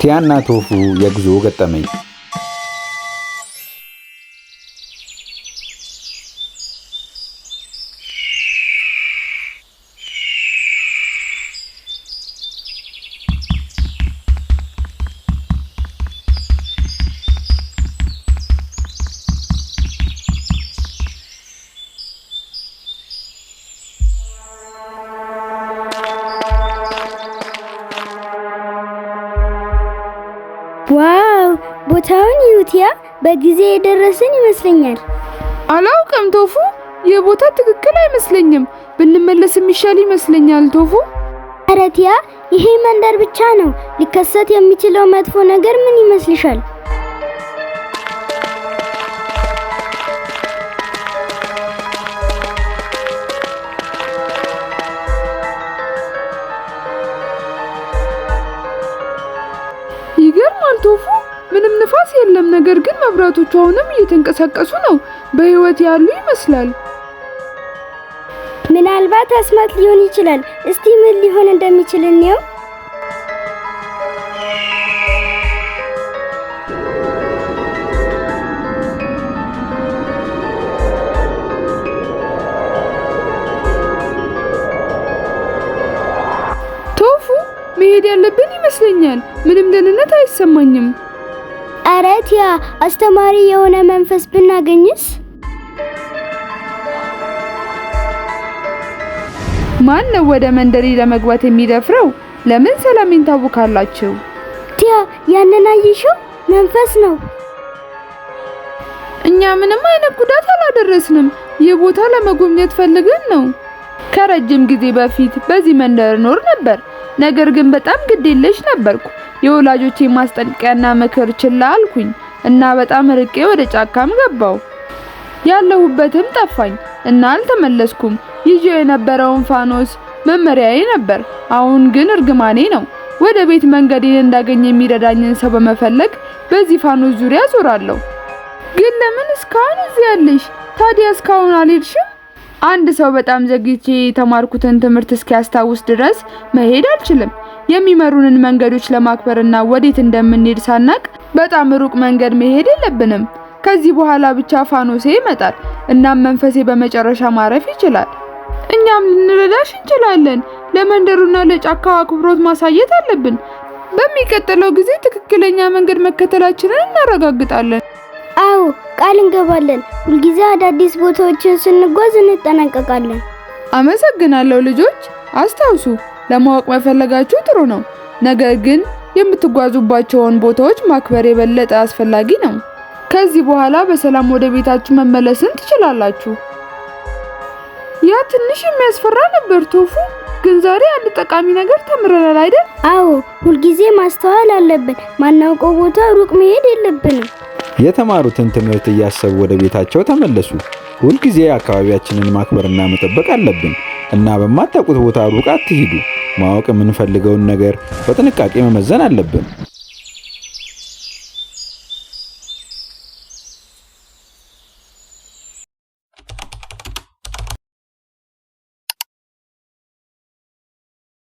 ቲያና ቶፉ የጉዞ ገጠመኝ። ዋው ቦታውን ይዩትያ በጊዜ የደረስን ይመስለኛል። አላውቅም ቶፉ፣ የቦታ ትክክል አይመስለኝም። ብንመለስ የሚሻል ይመስለኛል ቶፉ። አረቲያ ይሄ መንደር ብቻ ነው። ሊከሰት የሚችለው መጥፎ ነገር ምን ይመስልሻል? ይገርማል ቶፉ፣ ምንም ንፋስ የለም። ነገር ግን መብራቶቹ አሁንም እየተንቀሳቀሱ ነው። በህይወት ያሉ ይመስላል። ምናልባት አስማት ሊሆን ይችላል። እስቲ ምን ሊሆን እንደሚችል እንየው። ቶፉ፣ መሄድ ያለብን ይመስለኛል። ምንም ደህንነት አይሰማኝም። አረቲያ አስተማሪ የሆነ መንፈስ ብናገኝስ? ማን ነው ወደ መንደሪ ለመግባት የሚደፍረው? ለምን ሰላሜን ታውካላችሁ? ቲያ ያንን አይሽው መንፈስ ነው። እኛ ምንም አይነት ጉዳት አላደረስንም። ይህ ቦታ ለመጎብኘት ፈልገን ነው። ከረጅም ጊዜ በፊት በዚህ መንደር ኖር ነበር። ነገር ግን በጣም ግዴለሽ ነበርኩ። የወላጆቼ ማስጠንቀቂያና ምክር ችላ አልኩኝ እና በጣም ርቄ ወደ ጫካም ገባው። ያለሁበትም ጠፋኝ እና አልተመለስኩም። ይዤው የነበረውን ፋኖስ መመሪያዬ ነበር። አሁን ግን እርግማኔ ነው። ወደ ቤት መንገዴን እንዳገኝ የሚረዳኝን ሰው በመፈለግ በዚህ ፋኖስ ዙሪያ ዞራለሁ። ግን ለምን እስካሁን እዚህ ያለሽ? ታዲያ እስካሁን አልሄድሽም? አንድ ሰው በጣም ዘግይቼ የተማርኩትን ትምህርት እስኪያስታውስ ድረስ መሄድ አልችልም። የሚመሩንን መንገዶች ለማክበርና ወዴት እንደምንሄድ ሳናቅ በጣም ሩቅ መንገድ መሄድ የለብንም። ከዚህ በኋላ ብቻ ፋኖሴ ይመጣል እናም መንፈሴ በመጨረሻ ማረፍ ይችላል። እኛም ልንረዳሽ እንችላለን። ለመንደሩና ለጫካው አክብሮት ማሳየት አለብን። በሚቀጥለው ጊዜ ትክክለኛ መንገድ መከተላችንን እናረጋግጣለን። አዎ ቃል እንገባለን። ሁልጊዜ አዳዲስ ቦታዎችን ስንጓዝ እንጠነቀቃለን። አመሰግናለሁ ልጆች። አስታውሱ፣ ለማወቅ መፈለጋችሁ ጥሩ ነው። ነገር ግን የምትጓዙባቸውን ቦታዎች ማክበር የበለጠ አስፈላጊ ነው። ከዚህ በኋላ በሰላም ወደ ቤታችሁ መመለስን ትችላላችሁ። ያ ትንሽ የሚያስፈራ ነበር ቶፉ፣ ግን ዛሬ አንድ ጠቃሚ ነገር ተምረናል አይደል? አዎ ሁልጊዜ ማስተዋል አለብን። ማናውቀው ቦታ ሩቅ መሄድ የለብንም። የተማሩትን ትምህርት እያሰቡ ወደ ቤታቸው ተመለሱ። ሁልጊዜ አካባቢያችንን ማክበርና መጠበቅ አለብን እና በማታውቁት ቦታ ሩቅ አትሂዱ። ማወቅ የምንፈልገውን ነገር በጥንቃቄ መመዘን አለብን።